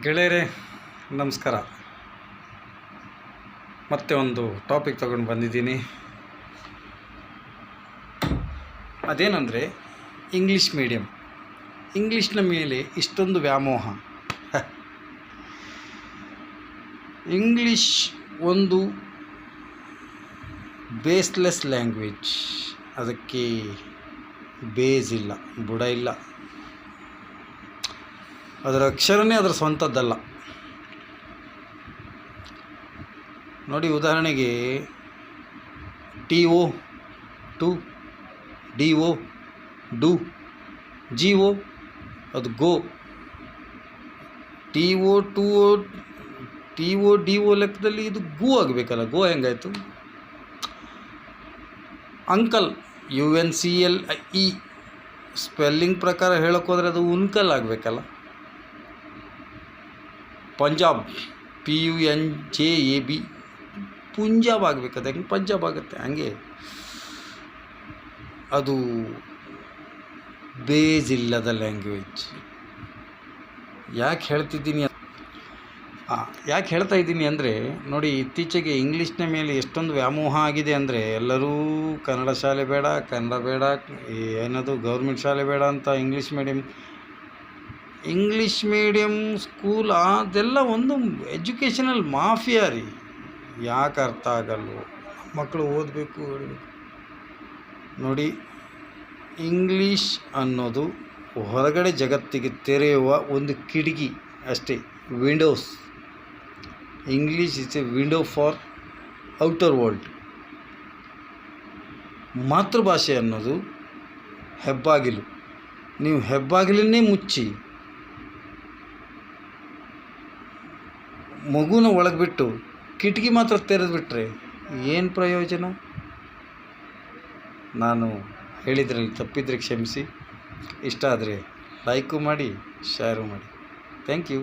ಗೆಳೆಯರೇ ನಮಸ್ಕಾರ. ಮತ್ತೆ ಒಂದು ಟಾಪಿಕ್ ತಗೊಂಡು ಬಂದಿದ್ದೀನಿ. ಅದೇನೆಂದರೆ ಇಂಗ್ಲೀಷ್ ಮೀಡಿಯಮ್. ಇಂಗ್ಲೀಷ್ನ ಮೇಲೆ ಇಷ್ಟೊಂದು ವ್ಯಾಮೋಹ. ಇಂಗ್ಲೀಷ್ ಒಂದು ಬೇಸ್ಲೆಸ್ ಲ್ಯಾಂಗ್ವೇಜ್. ಅದಕ್ಕೆ ಬೇಸ್ ಇಲ್ಲ, ಬುಡ ಇಲ್ಲ. ಅದರ ಅಕ್ಷರನೇ ಅದರ ಸ್ವಂತದ್ದಲ್ಲ. ನೋಡಿ, ಉದಾಹರಣೆಗೆ TO to, DO do, GO ಅದು ಗೋ. TO DO ಲೆಕ್ಕದಲ್ಲಿ ಇದು ಗೋ ಆಗಬೇಕಲ್ಲ. ಗೋ ಹೆಂಗಾಯಿತು? ಅಂಕಲ್ UNCLE ಸ್ಪೆಲ್ಲಿಂಗ್ ಪ್ರಕಾರ ಹೇಳೋಕ್ಕೋದ್ರೆ ಅದು ಉನ್ಕಲ್ ಆಗಬೇಕಲ್ಲ. ಪಂಜಾಬ್ PUNJAB ಪುಂಜಾಬ್ ಆಗಬೇಕದು. ಹೆಂಗೆ ಪಂಜಾಬ್ ಆಗುತ್ತೆ? ಹಂಗೆ ಅದು ಬೇಸ್ ಇಲ್ಲದ ಲ್ಯಾಂಗ್ವೇಜ್. ಯಾಕೆ ಹೇಳ್ತಾ ಇದ್ದೀನಿ ಅಂದರೆ, ನೋಡಿ, ಇತ್ತೀಚೆಗೆ ಇಂಗ್ಲೀಷ್ನ ಮೇಲೆ ಎಷ್ಟೊಂದು ವ್ಯಾಮೋಹ ಆಗಿದೆ ಅಂದರೆ, ಎಲ್ಲರೂ ಕನ್ನಡ ಶಾಲೆ ಬೇಡ, ಕನ್ನಡ ಬೇಡ, ಏನದು ಗೌರ್ಮೆಂಟ್ ಶಾಲೆ ಬೇಡ ಅಂತ ಇಂಗ್ಲೀಷ್ ಮೀಡಿಯಮ್ ಸ್ಕೂಲ್ ಅದೆಲ್ಲ ಒಂದು ಎಜುಕೇಷನಲ್ ಮಾಫಿಯಾ ರೀ. ಯಾಕೆ ಅರ್ಥ ಆಗಲ್ವೋ? ಮಕ್ಕಳು ಓದಬೇಕು, ಹೇಳಬೇಕು. ನೋಡಿ, ಇಂಗ್ಲೀಷ್ ಅನ್ನೋದು ಹೊರಗಡೆ ಜಗತ್ತಿಗೆ ತೆರೆಯುವ ಒಂದು ಕಿಟಕಿ ಅಷ್ಟೇ, Windows. English is A window for outer world. ಮಾತೃಭಾಷೆ ಅನ್ನೋದು ಹೆಬ್ಬಾಗಿಲು. ನೀವು ಹೆಬ್ಬಾಗಿಲನ್ನೇ ಮುಚ್ಚಿ ಮಗುನ ಒಳಗೆ ಬಿಟ್ಟು ಕಿಟಕಿ ಮಾತ್ರ ತೆರೆದುಬಿಟ್ರೆ ಏನು ಪ್ರಯೋಜನ? ನಾನು ಹೇಳಿದ್ರಲ್ಲಿ ತಪ್ಪಿದರೆ ಕ್ಷಮಿಸಿ. ಇಷ್ಟ ಆದರೆ ಲೈಕು ಮಾಡಿ, ಶೇರು ಮಾಡಿ. Thank you.